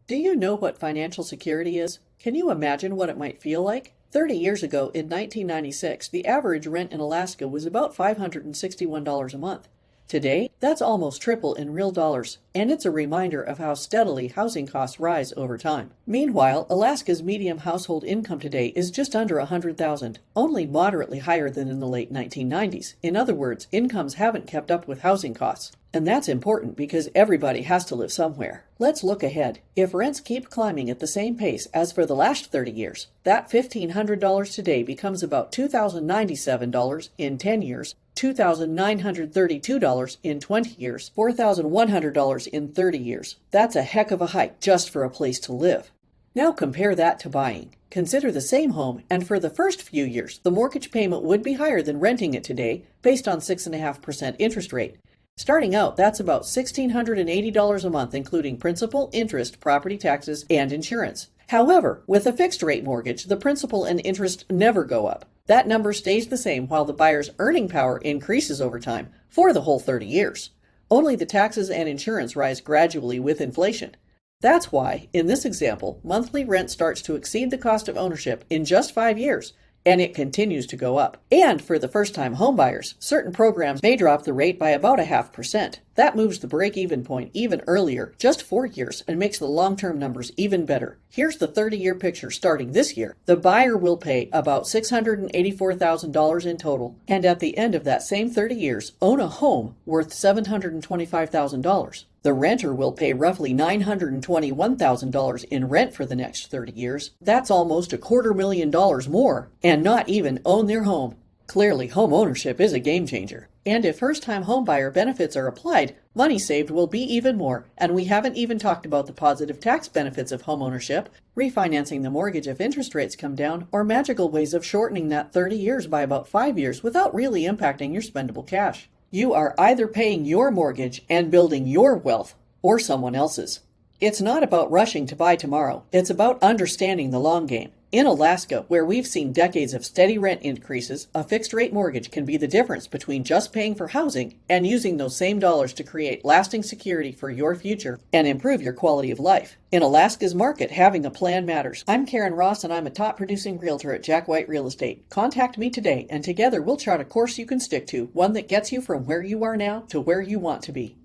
Do you know what financial security is? Can you imagine what it might feel like? 30 years ago, in 1996, the average rent in Alaska was about $561 a month. Today, that's almost triple in real dollars, and it's a reminder of how steadily housing costs rise over time. Meanwhile, Alaska's median household income today is just under $100,000, only moderately higher than in the late 1990s. In other words, incomes haven't kept up with housing costs. And that's important because everybody has to live somewhere. Let's look ahead. If rents keep climbing at the same pace as for the last 30 years, that $1,500 today becomes about $2,097 in 10 years, $2,932 in 20 years, $4,100 in 30 years. That's a heck of a hike just for a place to live. Now compare that to buying. Consider the same home, and for the first few years, the mortgage payment would be higher than renting it today based on 6.5% interest rate. Starting out, that's about $1,680 a month, including principal, interest, property taxes, and insurance. However, with a fixed-rate mortgage, the principal and interest never go up. That number stays the same while the buyer's earning power increases over time for the whole 30 years. Only the taxes and insurance rise gradually with inflation. That's why, in this example, monthly rent starts to exceed the cost of ownership in just 5 years. And it continues to go up. And for the first-time homebuyers, certain programs may drop the rate by about 0.5%. That moves the break-even point even earlier, just 4 years, and makes the long-term numbers even better. Here's the 30-year picture starting this year. The buyer will pay about $684,000 in total, and at the end of that same 30 years, own a home worth $725,000. The renter will pay roughly $921,000 in rent for the next 30 years. That's almost $250,000 more, and not even own their home. Clearly, home ownership is a game changer. And if first-time homebuyer benefits are applied, money saved will be even more, and we haven't even talked about the positive tax benefits of homeownership, refinancing the mortgage if interest rates come down, or magical ways of shortening that 30 years by about 5 years without really impacting your spendable cash. You are either paying your mortgage and building your wealth, or someone else's. It's not about rushing to buy tomorrow. It's about understanding the long game. In Alaska, where we've seen decades of steady rent increases, a fixed-rate mortgage can be the difference between just paying for housing and using those same dollars to create lasting security for your future and improve your quality of life. In Alaska's market, having a plan matters. I'm Karen Ross, and I'm a top-producing realtor at Jack White Real Estate. Contact me today, and together we'll chart a course you can stick to, one that gets you from where you are now to where you want to be.